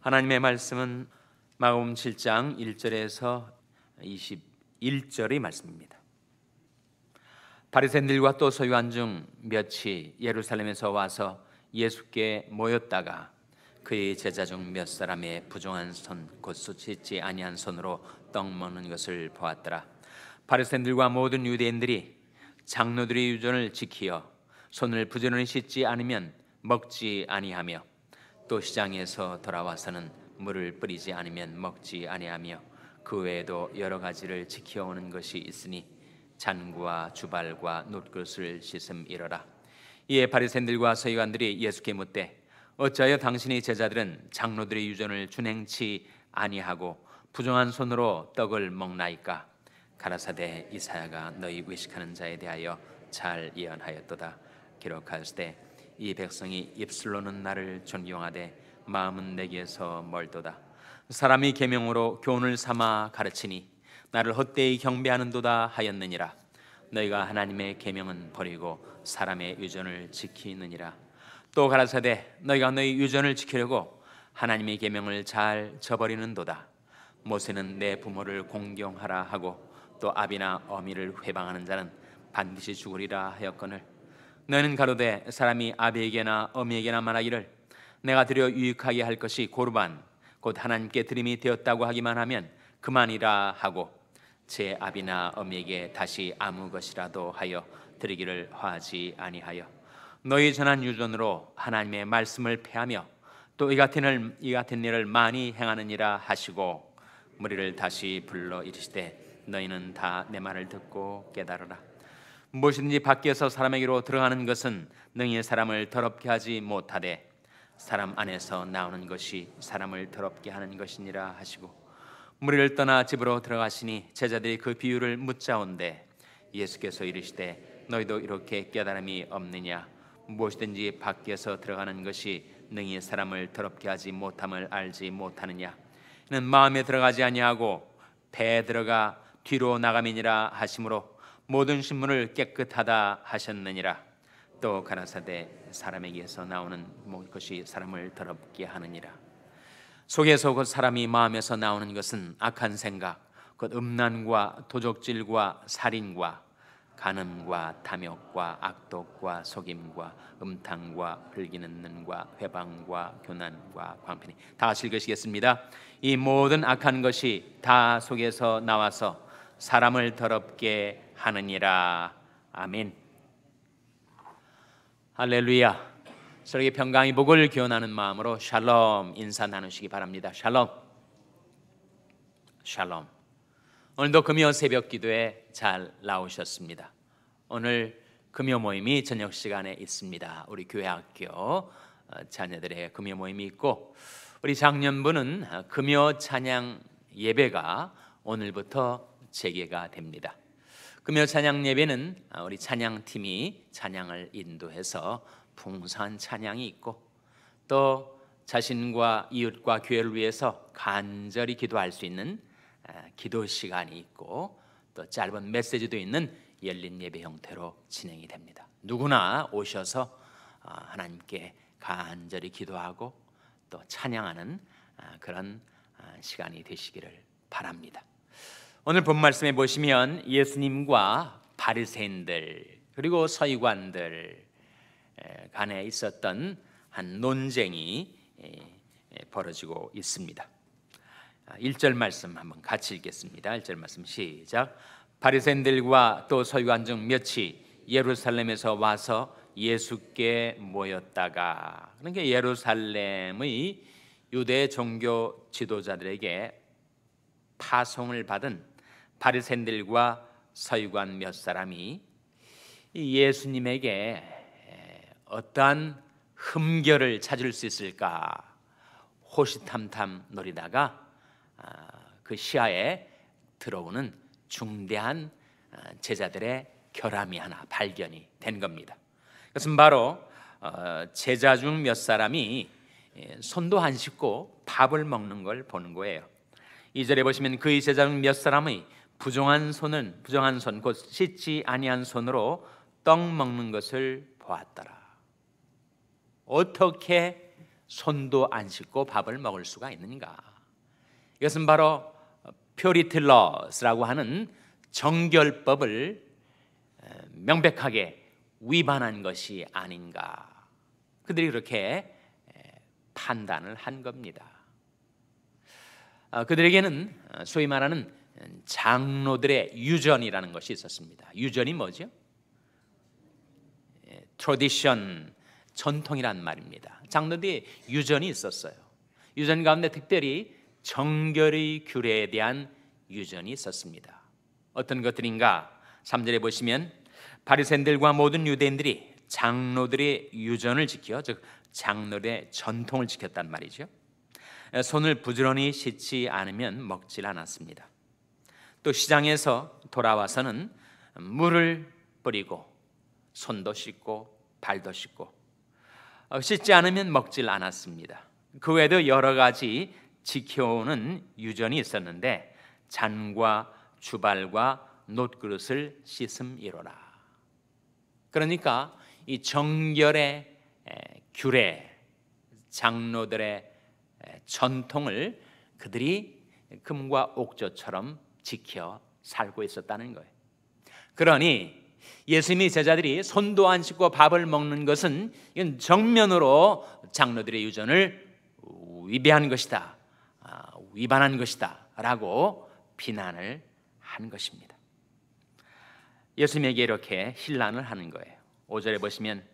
하나님의 말씀은 마가복음 7장 1절에서 21절의 말씀입니다. 바리새인들과 또 서기관 중 몇이 예루살렘에서 와서 예수께 모였다가 그의 제자 중 몇 사람의 부정한 손 곧 씻지 아니한 손으로 떡 먹는 것을 보았더라. 바리새인들과 모든 유대인들이 장로들의 유전을 지키어 손을 부지런히 씻지 않으면 먹지 아니하며 또 시장에서 돌아와서는 물을 뿌리지 않으면 먹지 아니하며 그 외에도 여러 가지를 지켜오는 것이 있으니 잔구와 주발과 놋그릇을 씻음이러라. 이에 바리새인들과 서기관들이 예수께 묻되 어찌하여 당신의 제자들은 장로들의 유전을 준행치 아니하고 부정한 손으로 떡을 먹나이까? 가라사대 이사야가 너희 외식하는 자에 대하여 잘 예언하였도다. 기록하였으되 이 백성이 입술로는 나를 존경하되 마음은 내게서 멀도다. 사람이 계명으로 교훈을 삼아 가르치니 나를 헛되이 경배하는도다 하였느니라. 너희가 하나님의 계명은 버리고 사람의 유전을 지키느니라. 또 가라사대 너희가 너희 유전을 지키려고 하나님의 계명을 잘 저버리는도다. 모세는 내 부모를 공경하라 하고 또 아비나 어미를 회방하는 자는 반드시 죽으리라 하였거늘 너희는 가로되 사람이 아비에게나 어미에게나 말하기를 내가 드려 유익하게 할 것이 고르반 곧 하나님께 드림이 되었다고 하기만 하면 그만이라 하고 제 아비나 어미에게 다시 아무 것이라도 하여 드리기를 화하지 아니하여 너희 전한 유전으로 하나님의 말씀을 폐하며 또 이 같은 일을 많이 행하느니라 하시고 무리를 다시 불러 이르시되 너희는 다 내 말을 듣고 깨달으라. 무엇이든지 밖에서 사람에게로 들어가는 것은 능히 사람을 더럽게 하지 못하되 사람 안에서 나오는 것이 사람을 더럽게 하는 것이니라 하시고 무리를 떠나 집으로 들어가시니 제자들이 그 비유를 묻자온데 예수께서 이르시되 너희도 이렇게 깨달음이 없느냐? 무엇이든지 밖에서 들어가는 것이 능히 사람을 더럽게 하지 못함을 알지 못하느냐? 이는 마음에 들어가지 아니하고 배에 들어가 뒤로 나감이니라 하시므로 모든 신문을 깨끗하다 하셨느니라. 또 가라사대 사람에게서 나오는 것이 사람을 더럽게 하느니라. 속에서 곧 사람이 마음에서 나오는 것은 악한 생각 곧 음란과 도적질과 살인과 간음과 탐욕과 악독과 속임과 음탕과 흘기는 눈과 회방과 교난과 광편이. 다 같이 읽으시겠습니다. 이 모든 악한 것이 다 속에서 나와서 사람을 더럽게 하느니라. 아멘. 할렐루야. 서로에게 평강의 복을 기원하는 마음으로 샬롬 인사 나누시기 바랍니다. 샬롬. 샬롬. 오늘도 금요 새벽 기도에 잘 나오셨습니다. 오늘 금요 모임이 저녁 시간에 있습니다. 우리 교회 학교 자녀들의 금요 모임이 있고 우리 장년부는 금요 찬양 예배가 오늘부터 재개가 됩니다. 금요 찬양 예배는 우리 찬양팀이 찬양을 인도해서 풍성한 찬양이 있고 또 자신과 이웃과 교회를 위해서 간절히 기도할 수 있는 기도 시간이 있고 또 짧은 메시지도 있는 열린 예배 형태로 진행이 됩니다. 누구나 오셔서 하나님께 간절히 기도하고 또 찬양하는 그런 시간이 되시기를 바랍니다. 오늘 본 말씀에 보시면 예수님과 바리새인들 그리고 서기관들 간에 있었던 한 논쟁이 벌어지고 있습니다. 1절 말씀 한번 같이 읽겠습니다. 1절 말씀 시작. 바리새인들과 또 서기관 중 몇이 예루살렘에서 와서 예수께 모였다가, 그러니까 예루살렘의 유대 종교 지도자들에게 파송을 받은 바리새인들과 서기관 몇 사람이 예수님에게 어떠한 흠결을 찾을 수 있을까 호시탐탐 노리다가 그 시야에 들어오는 중대한 제자들의 결함이 하나 발견이 된 겁니다. 그것은 바로 제자 중 몇 사람이 손도 안 씻고 밥을 먹는 걸 보는 거예요. 2절에 보시면 그의 제자 중 몇 사람의 부정한 손 곧 씻지 아니한 손으로 떡 먹는 것을 보았더라. 어떻게 손도 안 씻고 밥을 먹을 수가 있는가? 이것은 바로 퓨리틸러스라고 하는 정결법을 명백하게 위반한 것이 아닌가? 그들이 그렇게 판단을 한 겁니다. 그들에게는 소위 말하는 장로들의 유전이라는 것이 있었습니다. 유전이 뭐죠? 트래디션, 전통이란 말입니다. 장로들의 유전이 있었어요. 유전 가운데 특별히 정결의 규례에 대한 유전이 있었습니다. 어떤 것들인가? 3절에 보시면 바리새인들과 모든 유대인들이 장로들의 유전을 지켜, 즉 장로들의 전통을 지켰단 말이죠. 손을 부지런히 씻지 않으면 먹질 않았습니다. 또 시장에서 돌아와서는 물을 뿌리고 손도 씻고 발도 씻고 씻지 않으면 먹질 않았습니다. 그 외에도 여러 가지 지켜오는 유전이 있었는데 잔과 주발과 놋그릇을 씻음이로라. 그러니까 이 정결의 규례, 장로들의 전통을 그들이 금과 옥조처럼 지켜 살고 있었다는 거예요. 그러니 예수님의 제자들이 손도 안 씻고 밥을 먹는 것은 이건 정면으로 장로들의 유전을 위배한 것이다, 위반한 것이다 라고 비난을 한 것입니다. 예수님에게 이렇게 힐난을 하는 거예요. 5절에 보시면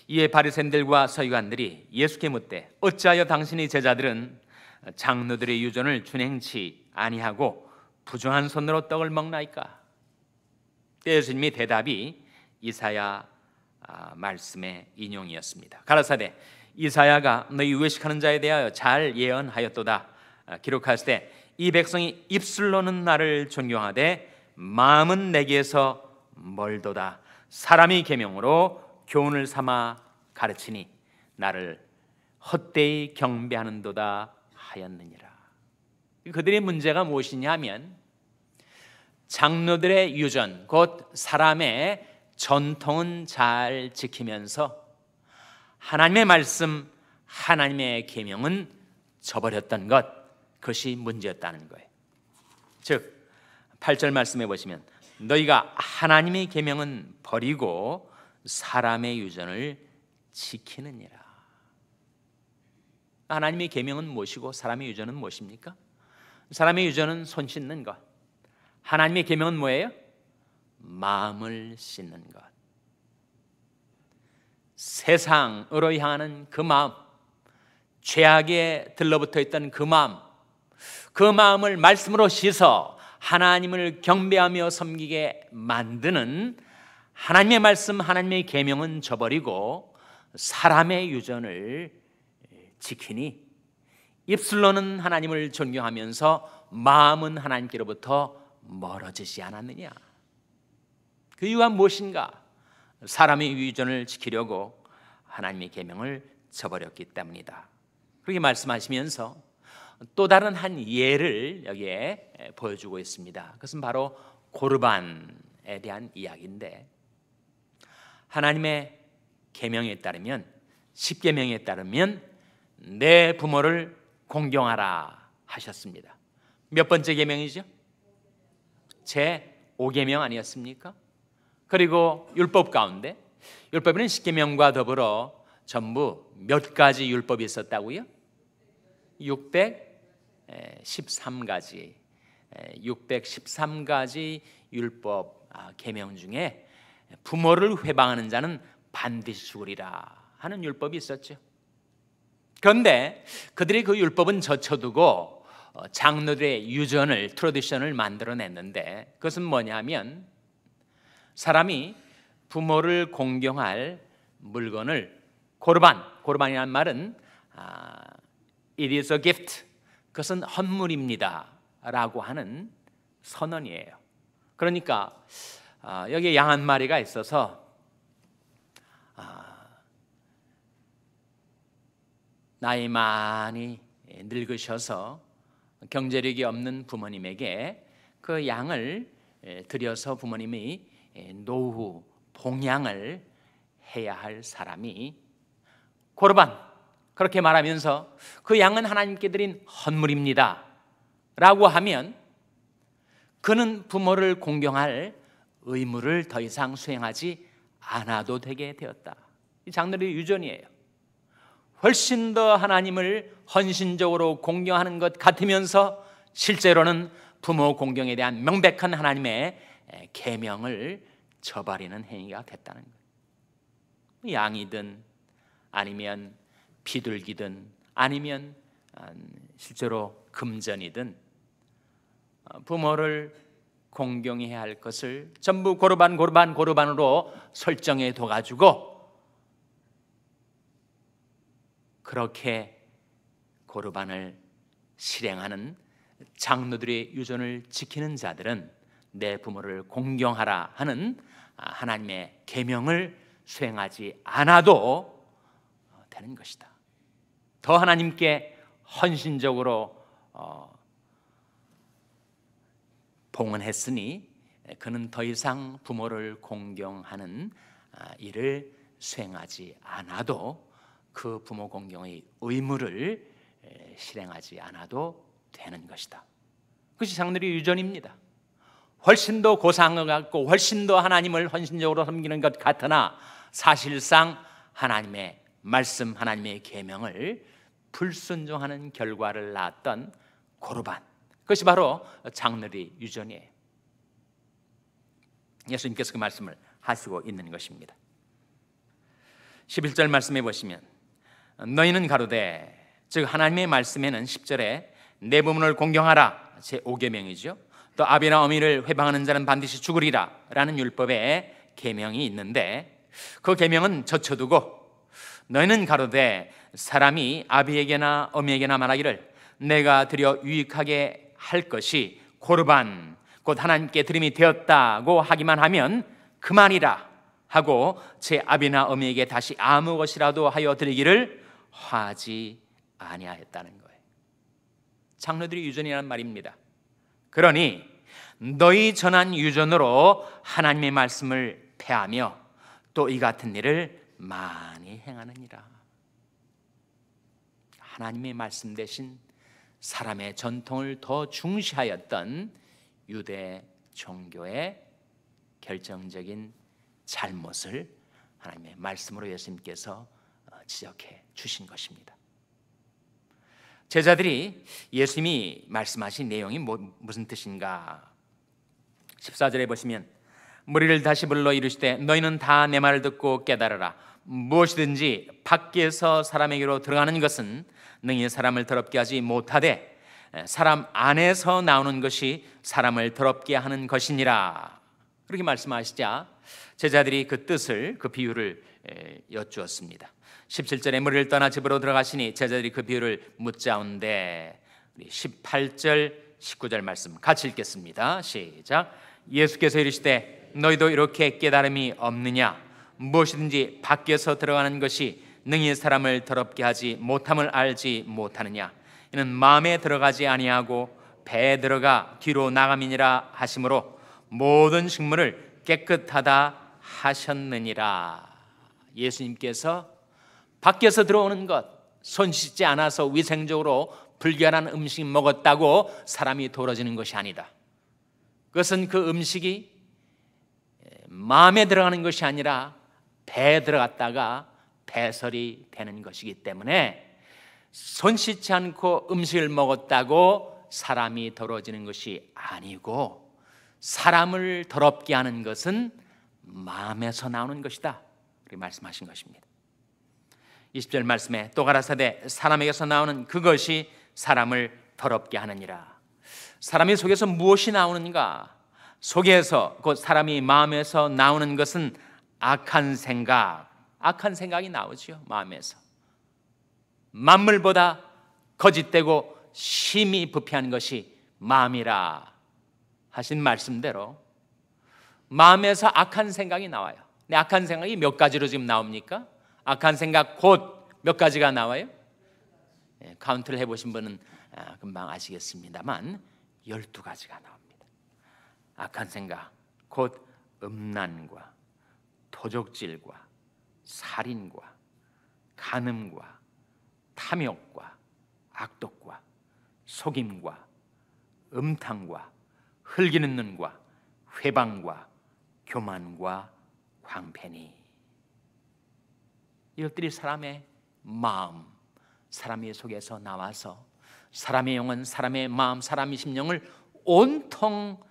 이에 바리새인들과 서기관들이 예수께 묻되 어찌하여 당신의 제자들은 장로들의 유전을 준행치 아니하고 부정한 손으로 떡을 먹나이까? 예수님의 대답이 이사야 말씀의 인용이었습니다. 가라사대 이사야가 너희 외식하는 자에 대하여 잘 예언하였도다. 기록하실 때 이 백성이 입술로는 나를 존경하되 마음은 내게서 멀도다. 사람의 계명으로 교훈을 삼아 가르치니 나를 헛되이 경배하는도다 하였느니라. 그들의 문제가 무엇이냐 하면 장로들의 유전, 곧 사람의 전통은 잘 지키면서 하나님의 말씀, 하나님의 계명은 저버렸던 것, 그것이 문제였다는 거예요. 즉 8절 말씀해 보시면 너희가 하나님의 계명은 버리고 사람의 유전을 지키느니라. 하나님의 계명은 무엇이고 사람의 유전은 무엇입니까? 사람의 유전은 손 씻는 것, 하나님의 계명은 뭐예요? 마음을 씻는 것. 세상으로 향하는 그 마음, 죄악에 들러붙어 있던 그 마음, 그 마음을 말씀으로 씻어 하나님을 경배하며 섬기게 만드는 하나님의 말씀, 하나님의 계명은 저버리고 사람의 유전을 지키니 입술로는 하나님을 존경하면서 마음은 하나님께로부터 멀어지지 않았느냐? 그 이유가 무엇인가? 사람의 유전을 지키려고 하나님의 계명을 저버렸기 때문이다. 그렇게 말씀하시면서 또 다른 한 예를 여기에 보여주고 있습니다. 그것은 바로 고르반에 대한 이야기인데, 하나님의 계명에 따르면, 십계명에 따르면 내 부모를 공경하라 하셨습니다. 몇 번째 계명이죠? 제 5계명 아니었습니까? 그리고 율법 가운데, 율법에는 십계명과 더불어 전부 몇 가지 율법이 있었다고요? 613가지 율법 계명 중에 부모를 회방하는 자는 반드시 죽으리라 하는 율법이 있었죠. 그런데 그들이 그 율법은 젖혀두고 장로들의 유전을, 트래디션을 만들어냈는데, 그것은 뭐냐면 사람이 부모를 공경할 물건을 고르반이라는 말은 It is a gift, 그것은 헌물입니다 라고 하는 선언이에요. 그러니까 여기에 양 한 마리가 있어서 나이 많이 늙으셔서 경제력이 없는 부모님에게 그 양을 드려서 부모님이 노후 봉양을 해야 할 사람이 고르반, 그렇게 말하면서 그 양은 하나님께 드린 헌물입니다 라고 하면 그는 부모를 공경할 의무를 더 이상 수행하지 않아도 되게 되었다. 이 장로의 유전이에요. 훨씬 더 하나님을 헌신적으로 공경하는 것 같으면서 실제로는 부모 공경에 대한 명백한 하나님의 계명을 저버리는 행위가 됐다는 거예요. 양이든 아니면 비둘기든 아니면 실제로 금전이든 부모를 공경해야 할 것을 전부 고르반으로 설정해 둬가지고 그렇게 고르반을 실행하는 장로들의 유전을 지키는 자들은 내 부모를 공경하라 하는 하나님의 계명을 수행하지 않아도 되는 것이다. 더 하나님께 헌신적으로 봉헌했으니 그는 더 이상 부모를 공경하는 일을 수행하지 않아도 그 부모 공경의 의무를 실행하지 않아도 되는 것이다. 그것이 장로의 유전입니다. 훨씬 더 고상을 갖고 훨씬 더 하나님을 헌신적으로 섬기는 것 같으나 사실상 하나님의 말씀, 하나님의 계명을 불순종하는 결과를 낳았던 고르반, 그것이 바로 장로의 유전이에요. 예수님께서 그 말씀을 하시고 있는 것입니다. 11절 말씀해 보시면 너희는 가로되, 즉 하나님의 말씀에는 10절에 내 부모를 공경하라 제5계명이죠. 또 아비나 어미를 회방하는 자는 반드시 죽으리라 라는 율법의 계명이 있는데 그 계명은 젖혀두고 너희는 가로되 사람이 아비에게나 어미에게나 말하기를 내가 드려 유익하게 할 것이 고르반 곧 하나님께 드림이 되었다고 하기만 하면 그만이라 하고 제 아비나 어미에게 다시 아무 것이라도 하여 드리기를 하지 아니하였다는 거예요. 장로들의 유전이라는 말입니다. 그러니 너희 전한 유전으로 하나님의 말씀을 폐하며 또 이 같은 일을 많이 행하느니라. 하나님의 말씀 대신 사람의 전통을 더 중시하였던 유대 종교의 결정적인 잘못을 하나님의 말씀으로 예수님께서 지적해 주신 것입니다. 제자들이 예수님이 말씀하신 내용이 무슨 뜻인가? 14절에 보시면 무리를 다시 불러 이르시되 너희는 다 내 말을 듣고 깨달으라. 무엇이든지 밖에서 사람에게로 들어가는 것은 능히 사람을 더럽게 하지 못하되 사람 안에서 나오는 것이 사람을 더럽게 하는 것이니라. 그렇게 말씀하시자 제자들이 그 뜻을, 그 비유를 여쭈었습니다. 17절에 무리를 떠나 집으로 들어가시니 제자들이 그 비유를 묻자온데 18절 19절 말씀 같이 읽겠습니다. 시작. 예수께서 이르시되 너희도 이렇게 깨달음이 없느냐? 무엇이든지 밖에서 들어가는 것이 능히 사람을 더럽게 하지 못함을 알지 못하느냐? 이는 마음에 들어가지 아니하고 배에 들어가 뒤로 나감이니라 하심으로 모든 식물을 깨끗하다 하셨느니라. 예수님께서 밖에서 들어오는 것, 손 씻지 않아서 위생적으로 불결한 음식 먹었다고 사람이 더러워지는 것이 아니다. 그것은 그 음식이 마음에 들어가는 것이 아니라 배에 들어갔다가 배설이 되는 것이기 때문에 손 씻지 않고 음식을 먹었다고 사람이 더러워지는 것이 아니고 사람을 더럽게 하는 것은 마음에서 나오는 것이다. 그렇게 말씀하신 것입니다. 20절 말씀에 또 가라사대 사람에게서 나오는 그것이 사람을 더럽게 하느니라. 사람의 속에서 무엇이 나오는가? 속에서 곧 사람이 마음에서 나오는 것은 악한 생각이 나오죠. 마음에서 만물보다 거짓되고 심히 부패한 것이 마음이라 하신 말씀대로 마음에서 악한 생각이 나와요. 근데 악한 생각이 몇 가지로 지금 나옵니까? 악한 생각 곧 몇 가지가 나와요? 카운트를 해보신 분은 금방 아시겠습니다만 12가지가 나옵니다. 악한 생각 곧 음란과 도적질과 살인과 간음과 탐욕과 악독과 속임과 음탕과 흘기는 눈과 회방과 교만과 광패니. 이것들이 사람의 마음, 사람의 속에서 나와서 사람의 영혼, 사람의 마음, 사람의 심령을 온통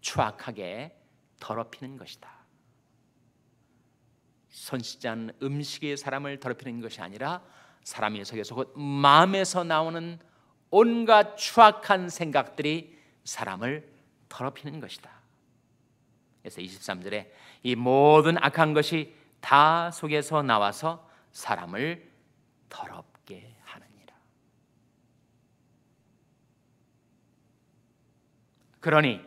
추악하게 더럽히는 것이다. 손 씻지 않은 음식이 사람을 더럽히는 것이 아니라 사람의 속에서 곧 마음에서 나오는 온갖 추악한 생각들이 사람을 더럽히는 것이다. 그래서 23절에 이 모든 악한 것이 다 속에서 나와서 사람을 더럽게 하느니라. 그러니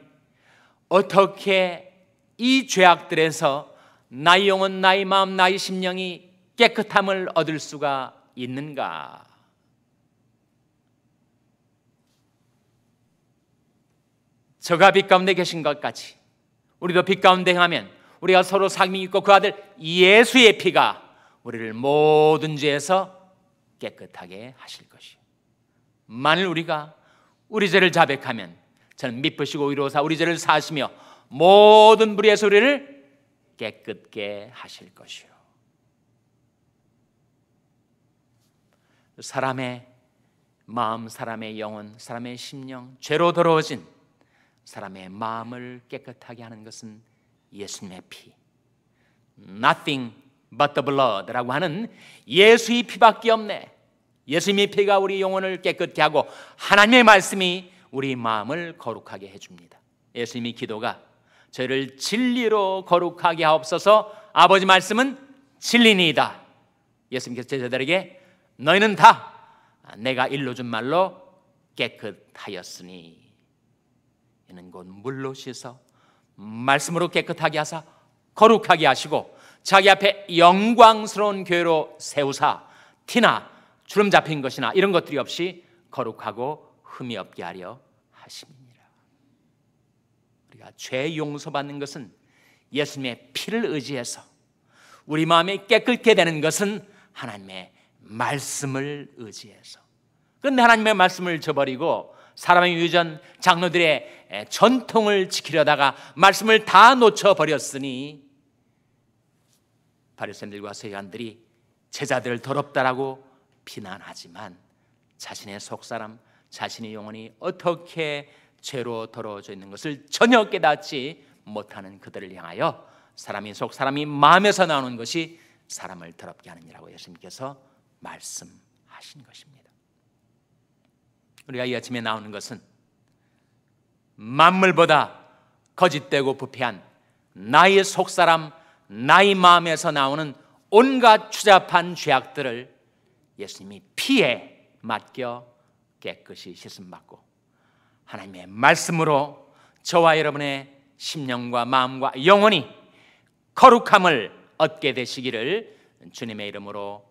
어떻게 이 죄악들에서 나의 영혼, 나의 마음, 나의 심령이 깨끗함을 얻을 수가 있는가? 저가 빛 가운데 계신 것 같이 우리도 빛 가운데 행하면 우리가 서로 사귐이 있고 그 아들 예수의 피가 우리를 모든 죄에서 깨끗하게 하실 것이요. 만일 우리가 우리 죄를 자백하면 저는 미쁘시고 의로우사 우리 죄를 사하시며 모든 불의에서 우리를 깨끗게 하실 것이요. 사람의 마음, 사람의 영혼, 사람의 심령, 죄로 더러워진 사람의 마음을 깨끗하게 하는 것은 예수님의 피, Nothing but the blood라고 하는 예수의 피밖에 없네. 예수님의 피가 우리 영혼을 깨끗게 하고 하나님의 말씀이 우리 마음을 거룩하게 해줍니다. 예수님의 기도가 저희를 진리로 거룩하게 하옵소서. 아버지 말씀은 진리니이다. 예수님께서 제자들에게 너희는 다 내가 일러 준 말로 깨끗하였으니 이는 곧 물로 씻어 말씀으로 깨끗하게 하사 거룩하게 하시고 자기 앞에 영광스러운 교회로 세우사 티나 주름 잡힌 것이나 이런 것들이 없이 거룩하고 흠이 없게 하려 하심이니라. 우리가 죄 용서받는 것은 예수님의 피를 의지해서, 우리 마음이 깨끗게 되는 것은 하나님의 말씀을 의지해서. 그런데 하나님의 말씀을 저버리고 사람의 유전 장로들의 전통을 지키려다가 말씀을 다 놓쳐버렸으니 바리새인들과 서기관들이 제자들을 더럽다라고 비난하지만 자신의 속사람, 자신의 영혼이 어떻게 죄로 더러워져 있는 것을 전혀 깨닫지 못하는 그들을 향하여 사람이 속 사람이 마음에서 나오는 것이 사람을 더럽게 하느니라고 예수님께서 말씀하신 것입니다. 우리가 이 아침에 나오는 것은 만물보다 거짓되고 부패한 나의 속사람, 나의 마음에서 나오는 온갖 추잡한 죄악들을 예수님이 피에 맡겨 깨끗이 씻음받고 하나님의 말씀으로 저와 여러분의 심령과 마음과 영혼이 거룩함을 얻게 되시기를 주님의 이름으로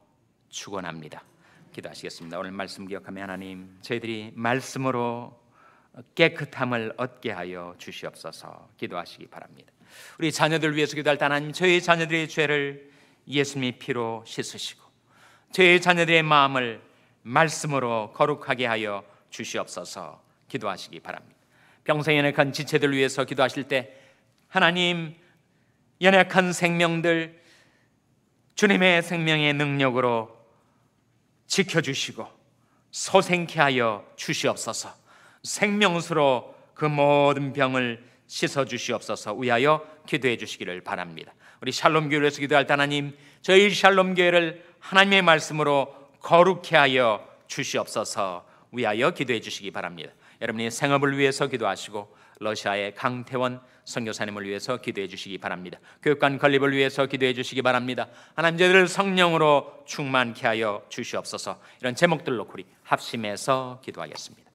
축원합니다. 기도하시겠습니다. 오늘 말씀 기억하며 하나님, 저희들이 말씀으로 깨끗함을 얻게 하여 주시옵소서. 기도하시기 바랍니다. 우리 자녀들 위해서 기도할 때 하나님, 저희 자녀들의 죄를 예수님의 피로 씻으시고 저희 자녀들의 마음을 말씀으로 거룩하게 하여 주시옵소서. 기도하시기 바랍니다. 평생 연약한 지체들 위해서 기도하실 때 하나님, 연약한 생명들 주님의 생명의 능력으로 지켜주시고 소생케 하여 주시옵소서. 생명수로 그 모든 병을 씻어주시옵소서. 위하여 기도해 주시기를 바랍니다. 우리 샬롬교회에서 기도할 때 하나님, 저희 샬롬교회를 하나님의 말씀으로 거룩케 하여 주시옵소서. 위하여 기도해 주시기 바랍니다. 여러분이 생업을 위해서 기도하시고 러시아의 강태원 선교사님을 위해서 기도해 주시기 바랍니다. 교육관 건립을 위해서 기도해 주시기 바랍니다. 하나님, 저희를 성령으로 충만케 하여 주시옵소서. 이런 제목들로 우리 합심해서 기도하겠습니다.